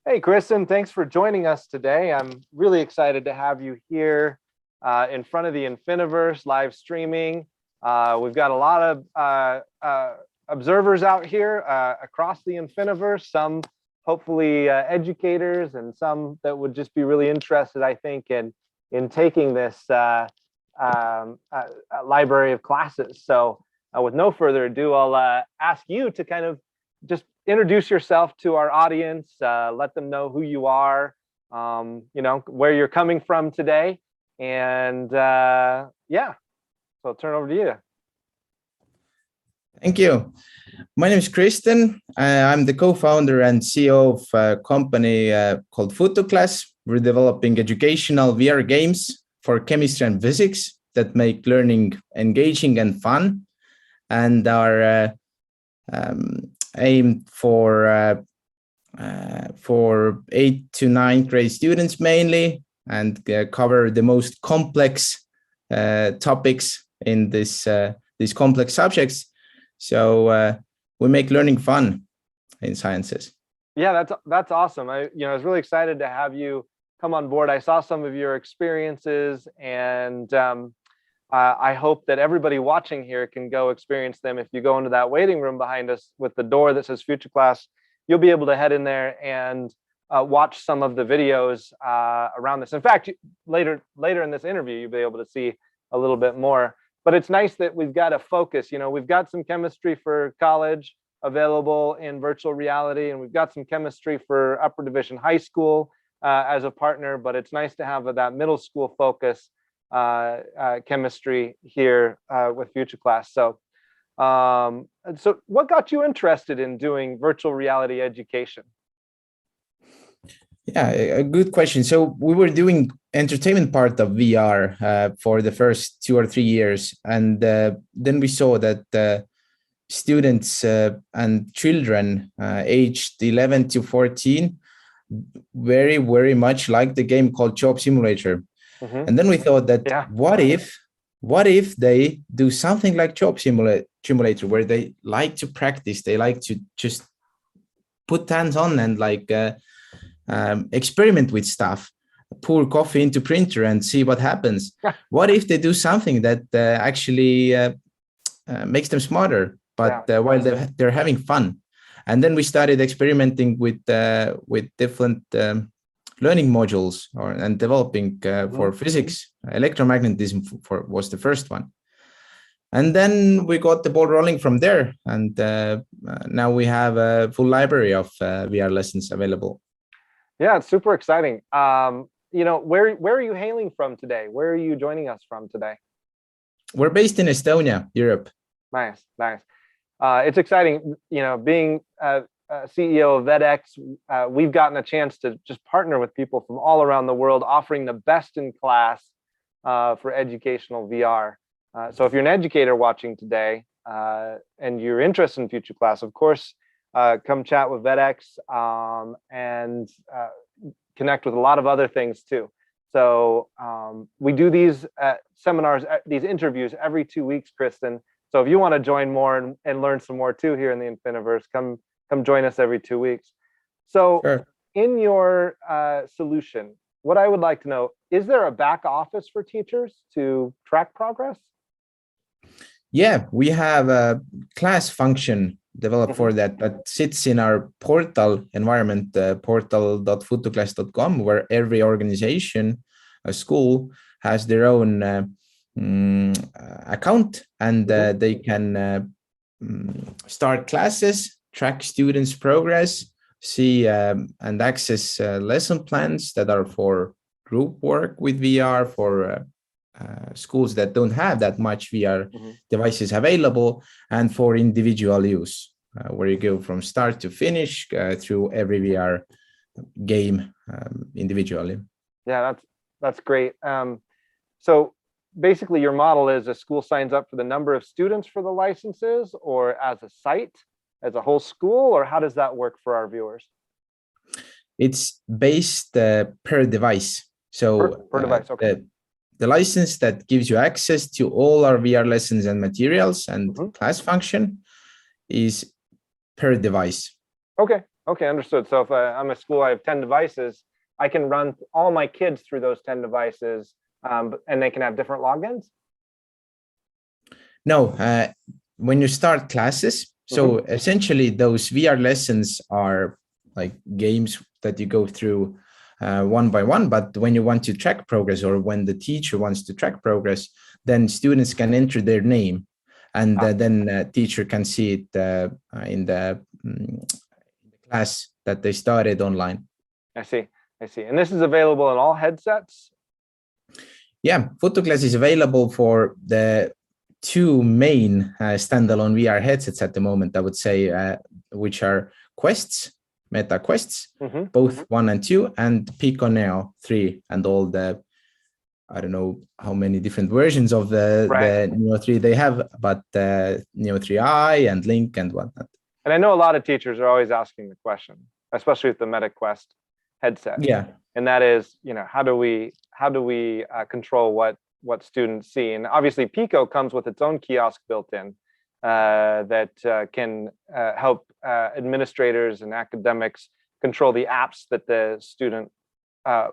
Hey, Kristen, thanks for joining us today. I'm really excited to have you here in front of the Infiniverse live streaming. We've got a lot of observers out here across the Infiniverse, some hopefully educators and some that would just be really interested, I think, in taking this library of classes. So with no further ado, I'll ask you to kind of just introduce yourself to our audience, let them know who you are, where you're coming from today. And yeah, so I'll turn it over to you. Thank you. My name is Kristen. I'm the co-founder and CEO of a company called Futuclass. We're developing educational VR games for chemistry and physics that make learning engaging and fun, and are aimed for 8th to 9th grade students mainly, and cover the most complex topics in these complex subjects. So we make learning fun in sciences. Yeah, that's awesome. I was really excited to have you come on board. I saw some of your experiences, and I hope that everybody watching here can go experience them. If you go into that waiting room behind us with the door that says Futuclass, you'll be able to head in there and watch some of the videos around this. In fact, later in this interview, you'll be able to see a little bit more. But it's nice that we've got a focus. We've got some chemistry for college available in virtual reality, and we've got some chemistry for upper division high school as a partner. But it's nice to have that middle school focus chemistry here with Futuclass. So what got you interested in doing virtual reality education? Yeah, a good question. So we were doing entertainment part of VR for the first 2 or 3 years, and then we saw that students and children aged 11 to 14 very, very much like the game called Job Simulator. Mm-hmm. And then we thought that what if they do something like Job Simulator, where they like to practice, they like to just put hands on and experiment with stuff, pour coffee into printer and see what happens. What if they do something that actually makes them smarter, but while they're having fun? And then we started experimenting with different learning modules and developing for physics. Electromagnetism was the first one. And then we got the ball rolling from there. And now we have a full library of VR lessons available. Yeah, it's super exciting. Where are you hailing from today? Where are you joining us from today? We're based in Estonia, Europe. Nice. It's exciting, being CEO of edX, we've gotten a chance to just partner with people from all around the world, offering the best in class for educational VR. So if you're an educator watching today and you're interested in Futuclass, of course, come chat with edX and connect with a lot of other things too. So we do these seminars, these interviews every 2 weeks, Kristen. So if you want to join more and learn some more too here in the Infiniverse, come join us every 2 weeks. So sure. In your solution, what I would like to know, is there a back office for teachers to track progress? Yeah, we have a class function developed for that sits in our portal environment, portal.futuclass.com, where every organization, a school, has their own account, and they can start classes, track students' progress, see and access lesson plans that are for group work with VR, for schools that don't have that much VR devices available, and for individual use, where you go from start to finish through every VR game individually. Yeah, that's great. So basically your model is a school signs up for the number of students for the licenses, or as a site, as a whole school, or how does that work for our viewers? It's based per device. So per device, okay. The license that gives you access to all our VR lessons and materials and class function is per device. Okay. Okay, understood. So if I'm a school, I have 10 devices, I can run all my kids through those 10 devices, and they can have different logins? No, when you start classes, so essentially those VR lessons are like games that you go through one by one. But when you want to track progress, or when the teacher wants to track progress, then students can enter their name, and then teacher can see it in the class that they started online. I see. I see. And this is available in all headsets? Yeah, Futuclass is available for the two main standalone VR headsets at the moment, I would say, which are Quests, Meta Quests, both 1 and 2, and Pico Neo 3, and all the, I don't know how many different versions of the Neo 3 they have, but Neo 3i and Link and whatnot. And I know a lot of teachers are always asking the question, especially with the Meta Quest headset. Yeah. And that is, how do we control what students see? And obviously Pico comes with its own kiosk built in that can help administrators and academics control the apps that the student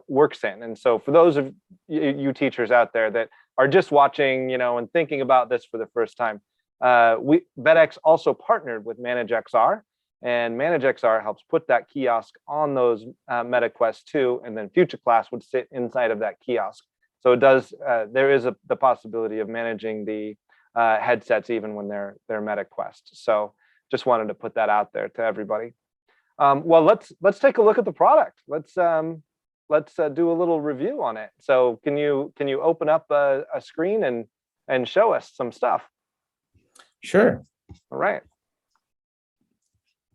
works in. And so for those of you teachers out there that are just watching, and thinking about this for the first time, VetX also partnered with ManageXR, and ManageXR helps put that kiosk on those Meta Quest 2, and then Futuclass would sit inside of that kiosk. So it does. There is the possibility of managing the headsets even when they're Meta Quest. So just wanted to put that out there to everybody. Well, let's take a look at the product. Let's do a little review on it. So can you open up a screen and show us some stuff? Sure. All right.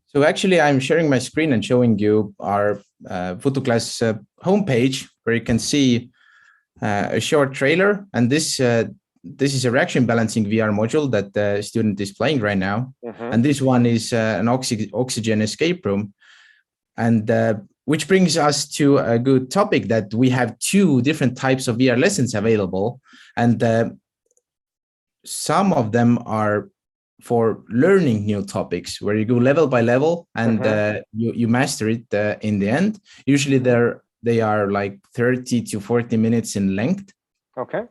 So actually, I'm sharing my screen and showing you our Futuclass homepage, where you can see a short trailer. And this is a reaction balancing VR module that the student is playing right now. And this one is an oxygen escape room. And which brings us to a good topic, that we have two different types of VR lessons available. And some of them are for learning new topics, where you go level by level and you master it in the end. Usually they are like 30 to 40 minutes in length. Okay.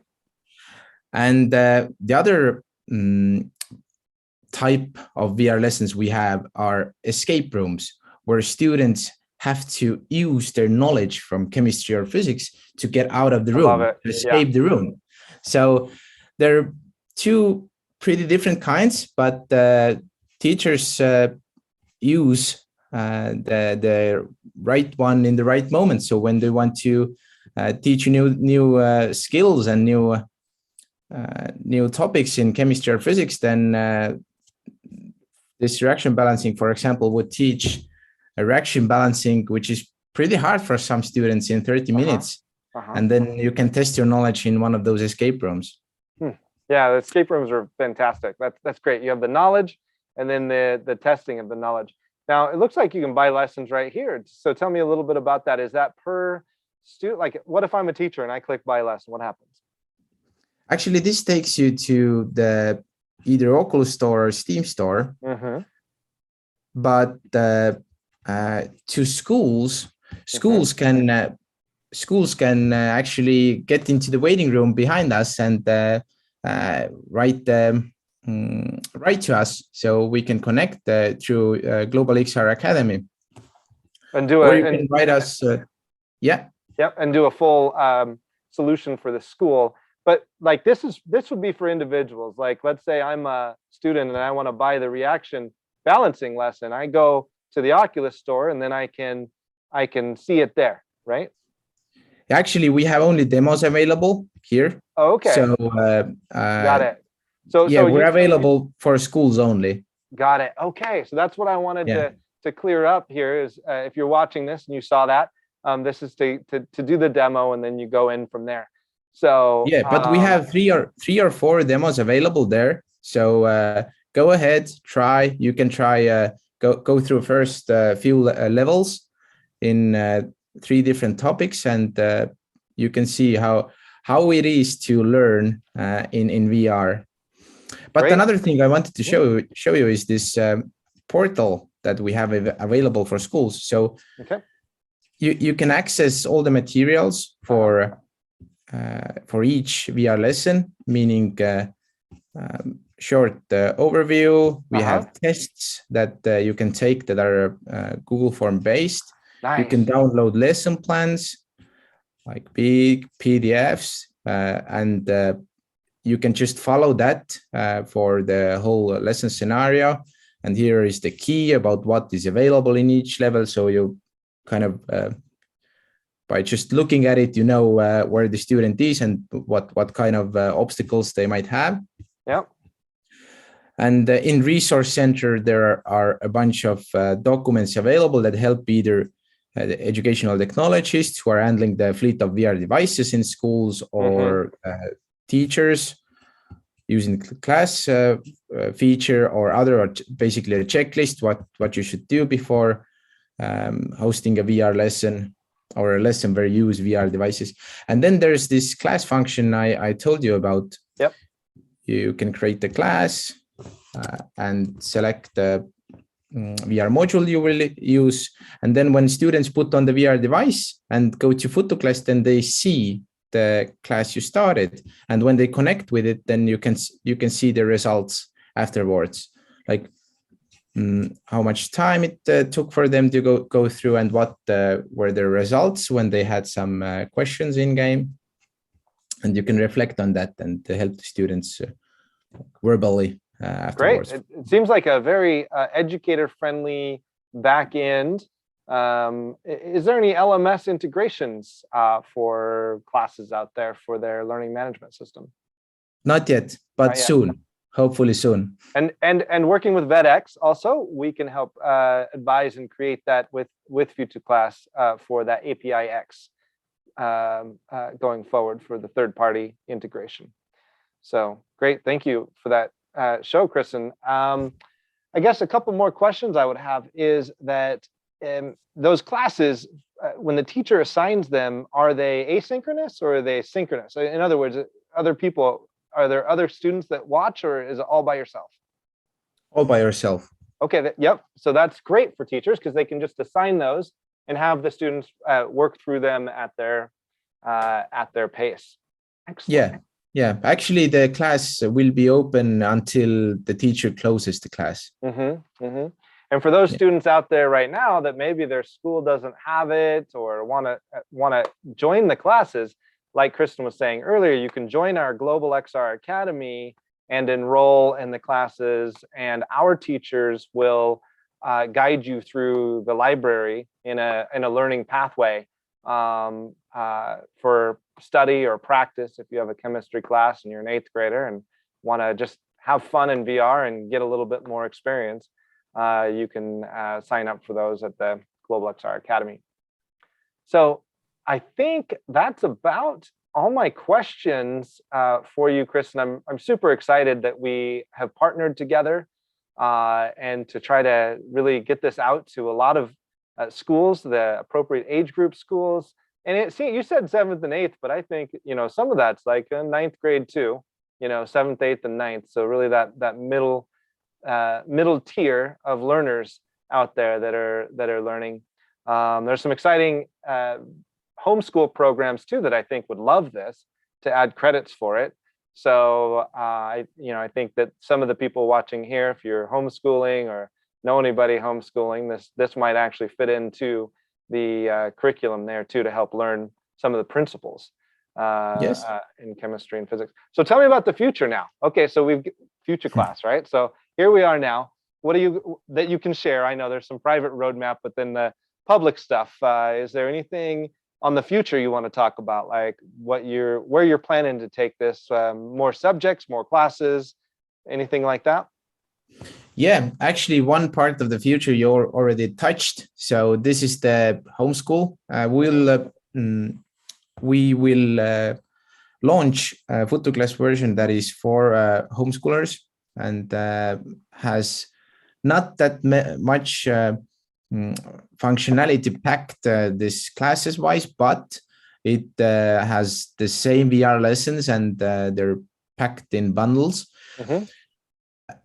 And the other type of VR lessons we have are escape rooms, where students have to use their knowledge from chemistry or physics to get out of the room, to escape the room. So there are two pretty different kinds, but teachers use the right one in the right moment. So when they want to teach new skills and new topics in chemistry or physics, then this reaction balancing, for example, would teach a reaction balancing, which is pretty hard for some students, in 30 minutes. And then you can test your knowledge in one of those escape rooms. Yeah, the escape rooms are fantastic. That's great. You have the knowledge, and then the testing of the knowledge. Now, it looks like you can buy lessons right here. So tell me a little bit about that. Is that per student? Like, what if I'm a teacher and I click buy lesson? What happens? Actually, this takes you to the either Oculus Store or Steam Store. But to schools can actually get into the waiting room behind us and write to us, so we can connect through Global XR Academy. And do or you can write us. And do a full solution for the school. But like this would be for individuals. Like, let's say I'm a student and I want to buy the reaction balancing lesson. I go to the Oculus Store and then I can see it there, right? Actually, we have only demos available here. Oh, okay. So got it. So we're available for schools only. Got it. Okay, so that's what I wanted to clear up here. Is if you're watching this and you saw that, this is to do the demo, and then you go in from there. So yeah, but we have three or four demos available there. So go ahead, try. You can try go through first few levels in 3 different topics, and you can see how it is to learn in VR. But another thing I wanted to show you is this portal that we have available for schools. So you can access all the materials for each VR lesson, meaning short overview. We have tests that you can take that are Google Form based. Nice. You can download lesson plans, like big PDFs, and you can just follow that for the whole lesson scenario. And here is the key about what is available in each level. So you kind of, by just looking at it, you know where the student is and what kind of obstacles they might have. Yeah. And in Resource Center, there are a bunch of documents available that help either the educational technologists who are handling the fleet of VR devices in schools, or teachers using the class feature or other, or basically a checklist, what you should do before hosting a VR lesson or a lesson where you use VR devices. And then there's this class function I told you about. Yep. You can create the class and select the VR module you will use. And then when students put on the VR device and go to Futuclass, then they see the class you started. And when they connect with it, then you can see the results afterwards, like how much time it took for them to go through, and what were the results when they had some questions in game. And you can reflect on that and help the students verbally afterwards. Great. It seems like a very educator-friendly back end. Is there any LMS integrations for classes out there for their learning management system? Not yet, but soon. Hopefully soon. And working with VetX also, we can help advise and create that with Futuclass for that API-X going forward for the third-party integration. So great, thank you for that show, Kristen. I guess a couple more questions I would have is that those classes, when the teacher assigns them, are they asynchronous or are they synchronous? In other words, are there other students that watch, or is it all by yourself? All by yourself. Okay, yep. So that's great for teachers because they can just assign those and have the students work through them at their pace. Excellent. Yeah. Actually, the class will be open until the teacher closes the class. And for those students out there right now that maybe their school doesn't have it or want to join the classes, like Kristen was saying earlier, you can join our Global XR Academy and enroll in the classes, and our teachers will guide you through the library in a learning pathway for study or practice. If you have a chemistry class and you're an 8th grader and want to just have fun in VR and get a little bit more experience, you can sign up for those at the Global XR Academy. So I think that's about all my questions for you, Kristen. I'm super excited that we have partnered together and to try to really get this out to a lot of schools, the appropriate age group schools. And you said 7th and 8th, but I think some of that's like a 9th grade too. 7th, 8th, and 9th. So really that middle tier of learners out there that are learning. There's some exciting homeschool programs too that I think would love this, to add credits for it. So I think that some of the people watching here, if you're homeschooling or know anybody homeschooling, this might actually fit into the curriculum there too, to help learn some of the principles in chemistry and physics. So tell me about the future now. Okay, so we've Futuclass, right? So here we are now. What that you can share? I know there's some private roadmap, but then the public stuff. Is there anything on the future you want to talk about, like where you're planning to take this? More subjects, more classes, anything like that? Yeah, actually, one part of the future you already touched. So this is the homeschool. We will launch a Futuclass version that is for homeschoolers and has not that much functionality packed this classes wise, but it has the same VR lessons and they're packed in bundles.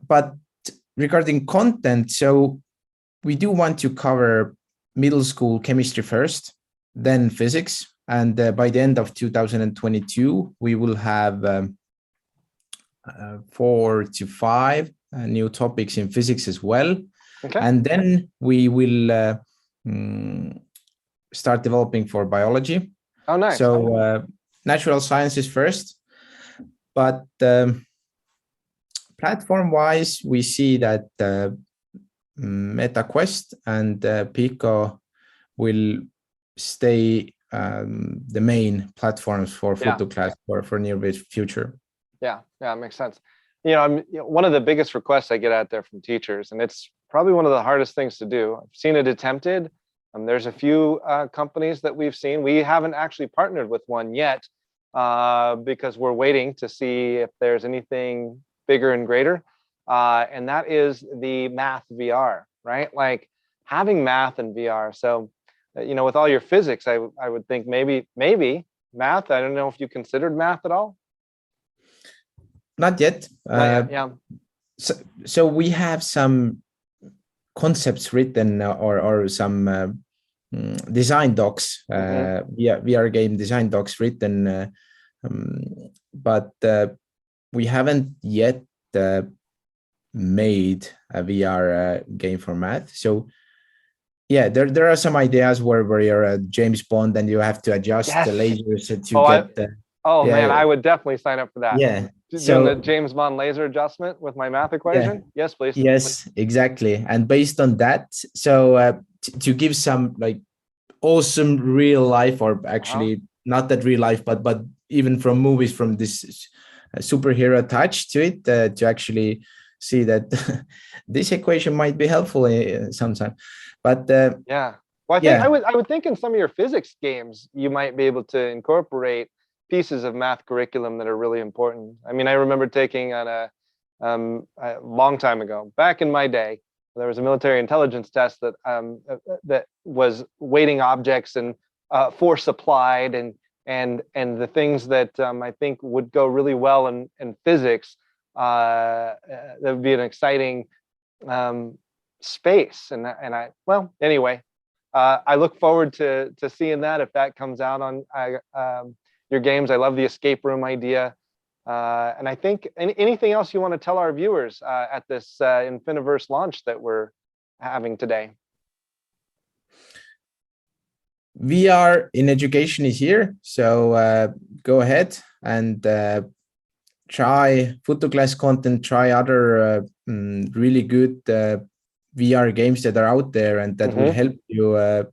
But regarding content, so we do want to cover middle school chemistry first, then physics. And by the end of 2022, we will have 4 to 5 new topics in physics as well. Okay. And then we will start developing for biology. Oh, nice. So natural sciences first, but platform-wise, we see that MetaQuest and Pico will stay the main platforms for Futuclass for near future. Yeah, it makes sense. One of the biggest requests I get out there from teachers, and it's probably one of the hardest things to do. I've seen it attempted. There's a few companies that we've seen. We haven't actually partnered with one yet because we're waiting to see if there's anything bigger and greater. And that is the math VR, right? Like having math and VR. So, with all your physics, I would think maybe math. I don't know if you considered math at all. Not yet. Not yet, yeah. So we have some concepts written or some design docs, VR game design docs written, but we haven't yet made a VR game for math. So yeah, there are some ideas where you're a James Bond and you have to adjust the lasers to get the. Man, I would definitely sign up for that. Yeah. Doing the James Bond laser adjustment with my math equation. Yeah. Yes, please. Yes, exactly. And based on that, so to give some like awesome real life, or actually not that real life, but even from movies, from this superhero touch to it, to actually see that this equation might be helpful sometime. But well, I would think in some of your physics games you might be able to incorporate pieces of math curriculum that are really important. I mean, I remember taking on a long time ago, back in my day, there was a military intelligence test that was weighting objects and force applied and the things that I think would go really well in physics. That would be an exciting space. Anyway, I look forward to seeing that if that comes out on your games. I love the escape room idea. And I think anything else you want to tell our viewers at this Infiniverse launch that we're having today? VR in education is here. So go ahead and try Futuclass content, try other really good VR games that are out there and that will help you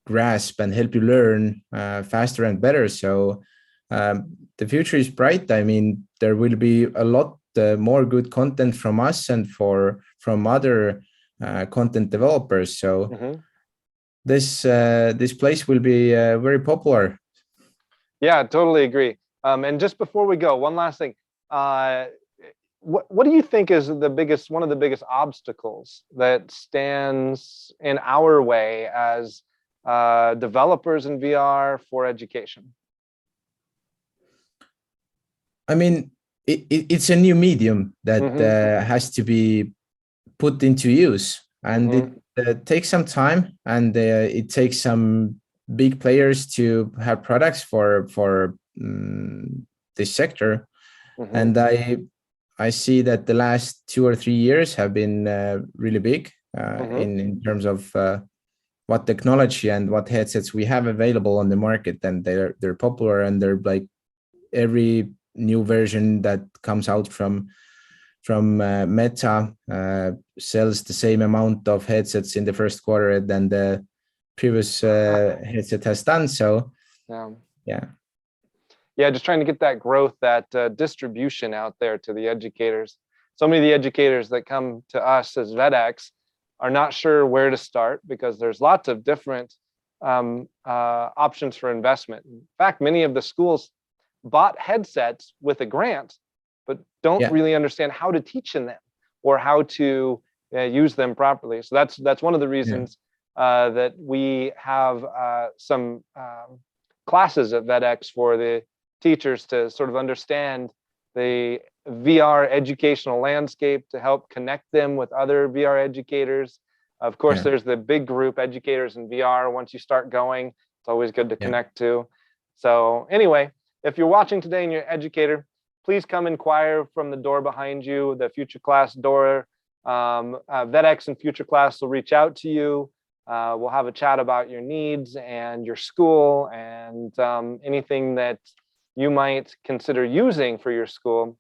grasp and help you learn faster and better. So the future is bright. I mean, there will be a lot more good content from us and from other content developers. So this place will be very popular. Yeah, totally agree. And just before we go, one last thing. What do you think is one of the biggest obstacles that stands in our way as developers in VR for education? I mean, it's a new medium that has to be put into use, and it takes some time, and it takes some big players to have products for this sector. And I see that the last 2 or 3 years have been really big in terms of what technology and what headsets we have available on the market, and they're popular, and they're like every new version that comes out from Meta sells the same amount of headsets in the first quarter than the previous headset has done. So just trying to get that growth, that distribution out there to the educators. So many of the educators that come to us as VetX are not sure where to start because there's lots of different options for investment. In fact, many of the schools bought headsets with a grant, but don't really understand how to teach in them or how to use them properly. So that's one of the reasons that we have some classes at VetX for the teachers to sort of understand the VR educational landscape to help connect them with other VR educators. Of course, there's the big group educators in VR. Once you start going, it's always good to connect to. So anyway, if you're watching today and you're an educator, please come inquire from the door behind you, the Futuclass door. VetX and Futuclass will reach out to you. We'll have a chat about your needs and your school and anything that you might consider using for your school.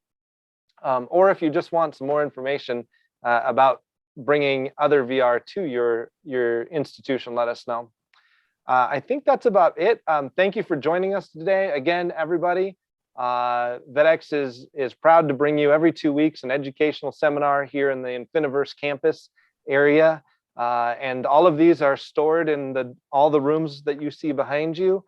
Or if you just want some more information about bringing other VR to your institution, let us know. I think that's about it. Thank you for joining us today. Again, everybody, VetX is proud to bring you every 2 weeks an educational seminar here in the Infiniverse campus area. And all of these are stored in all the rooms that you see behind you.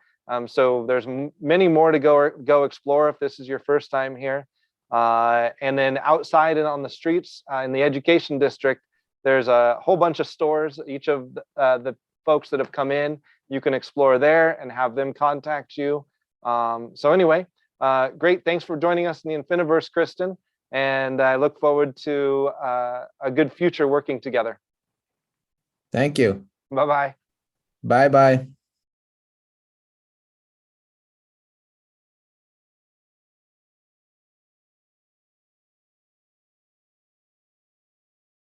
So there's many more to go explore if this is your first time here. And then outside and on the streets in the education district, there's a whole bunch of stores. Each of the folks that have come in, you can explore there and have them contact you. So anyway, great. Thanks for joining us in the Infiniverse, Kristen. And I look forward to a good future working together. Thank you. Bye-bye. Bye-bye.